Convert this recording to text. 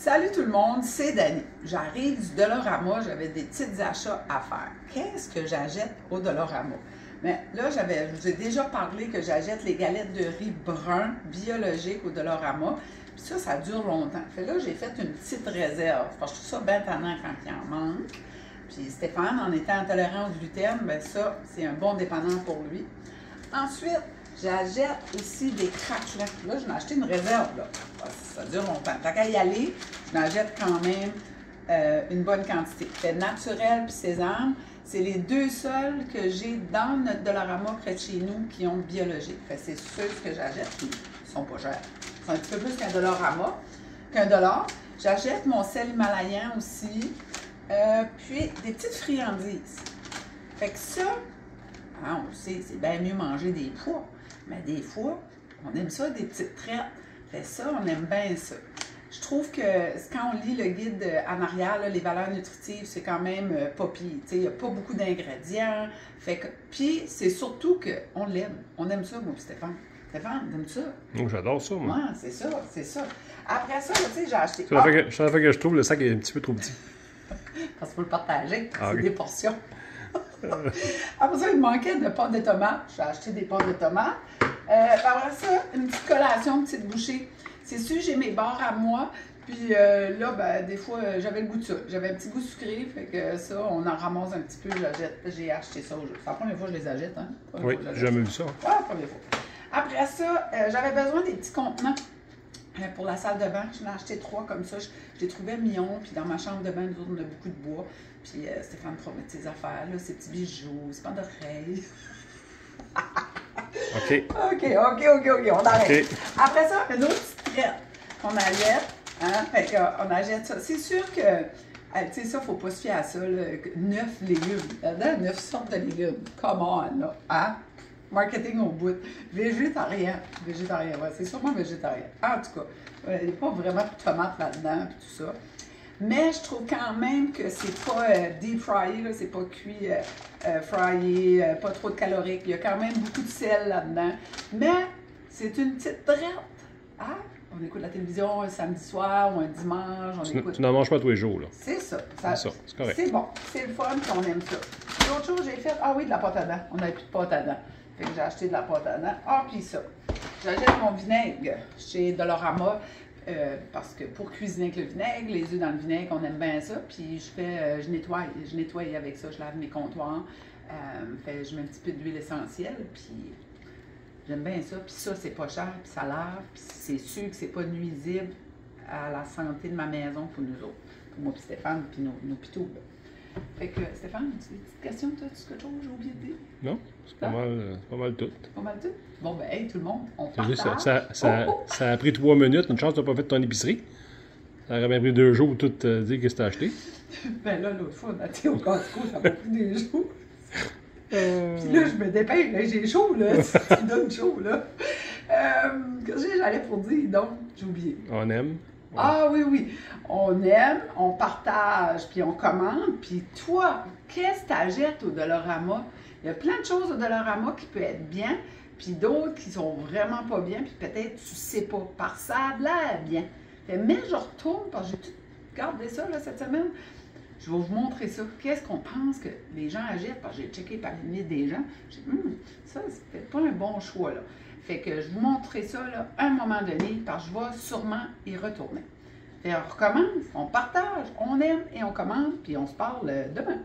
Salut tout le monde, c'est Dani. J'arrive du Dollarama, j'avais des petits achats à faire. Qu'est-ce que j'achète au Dollarama? Mais là, je vous ai déjà parlé que j'achète les galettes de riz brun biologiques au Dollarama. Puis ça dure longtemps. Fait là, j'ai fait une petite réserve. Parce que je trouve ça bien tannant quand il en manque. Puis Stéphane, en étant intolérant au gluten, bien ça, c'est un bon dépanneur pour lui. Ensuite, j'achète aussi des craquelins. Là, je m'ai acheté une réserve, là. Ça dure longtemps. Tant qu'à y aller, je m'achète quand même une bonne quantité. Fait naturel puis sésame, c'est les deux seuls que j'ai dans notre Dollarama près de chez nous qui ont biologique. Fait c'est ceux que j'achète qui sont pas chers. C'est un petit peu plus qu'un Dollarama, qu'un dollar. J'achète mon sel himalayen aussi. Puis des petites friandises. Fait que ça, hein, on le sait, c'est bien mieux manger des pois. Mais des fois, on aime ça, des petites traites. Fait ça, on aime bien ça. Je trouve que quand on lit le guide en arrière, là, les valeurs nutritives, c'est quand même pas pire. Il n'y a pas beaucoup d'ingrédients. Fait que, puis c'est surtout qu'on l'aime. On aime ça, moi, Stéphane. Stéphane, t'aimes ça? Oh, j'adore ça, moi. Ouais, c'est ça, c'est ça. Après ça, tu sais, j'ai acheté. C'est la fois que je trouve le sac est un petit peu trop petit. Parce qu'il faut le partager. Ah, c'est okay. Des portions. Après ça, il me manquait de pâte de tomate. J'ai acheté des pâtes de tomate. Après ça, une petite collation, une petite bouchée. C'est sûr, j'ai mes barres à moi. Puis là, ben, des fois, j'avais le goût de ça. J'avais un petit goût sucré. Fait que ça, on en ramasse un petit peu. J'ai acheté ça au jeu. C'est la première fois que je les achète. Hein? Oui, j'ai jamais vu ça. Ouais, la première fois. Après ça, j'avais besoin des petits contenants. Pour la salle de bain, j'en ai acheté 3 comme ça. Je les trouvais mignons. Puis dans ma chambre de bain, nous autres, on a beaucoup de bois. Puis Stéphane promet ses affaires, là, ses petits bijoux, ses bandes d'oreilles. OK. OK, on arrête. Okay. Après ça, une autre petite traite qu'on achète. Hein? Fait qu'on achète ça. C'est sûr que, tu sais, ça, faut pas se fier à ça, là. 9 légumes. Là-dedans, 9 sortes de légumes. Come on, là. Hein? Marketing au bout. Végétarien. Végétarien, ouais, c'est sûrement végétarien. En tout cas, il n'y a pas vraiment de tomates là-dedans, puis tout ça. Mais je trouve quand même que c'est pas deep fryé, c'est pas cuit, fryé, pas trop de calorique. Il y a quand même beaucoup de sel là-dedans. Mais c'est une petite traite. Hein? On écoute la télévision un samedi soir ou un dimanche. Tu n'en manges pas tous les jours, là. C'est ça. C'est correct. C'est bon. C'est le fun, puis on aime ça. L'autre chose, j'ai fait, de la pâte à dents. On n'avait plus de pâte à dents. Fait que j'ai acheté de la pâte à dents. Puis ça. J'achète mon vinaigre chez Dollarama. Parce que pour cuisiner avec le vinaigre, les œufs dans le vinaigre, on aime bien ça. Puis je nettoie avec ça, je lave mes comptoirs. Je mets un petit peu d'huile essentielle, puis j'aime bien ça. Puis ça, c'est pas cher, puis ça lave, puis c'est sûr que c'est pas nuisible à la santé de ma maison pour nous autres. Pour moi, puis Stéphane, puis nos pitous. Fait que, Stéphane, tu as une petite question, toi? Tu as quelque chose que j'ai oublié de dire? Non, c'est pas mal tout. Pas mal tout? Bon, ben, hey, tout le monde, on C'est partage. juste, ça a pris 3 minutes. Une chance, tu n'as pas fait ton épicerie. Ça aurait bien pris 2 jours pour tout dire qu'est-ce que tu as acheté. Ben là, l'autre fois, on a été au Costco, ça m'a pris des jours. Puis là, je me dépêche, là, j'ai chaud, là. Tu donnes chaud, là. Qu'est-ce que j'allais pour dire? Donc, j'ai oublié. On aime. Ouais. Ah oui. On aime, on partage, puis on commande. Puis toi, qu'est-ce que tu achètes au Dollarama? Il y a plein de choses au Dollarama qui peuvent être bien, puis d'autres qui sont vraiment pas bien, puis peut-être tu sais pas, parce que ça a l'air bien. Mais je retourne, parce que j'ai tout gardé ça là, cette semaine. Je vais vous montrer ça. Qu'est-ce qu'on pense que les gens achètent? Parce que j'ai checké par les limites des gens. J'ai dit, ça, c'est peut-être pas un bon choix, là. Fait que je vous montrerai ça, là, à un moment donné, parce que je vais sûrement y retourner. Fait on recommence, on partage, on aime et on commande, puis on se parle demain.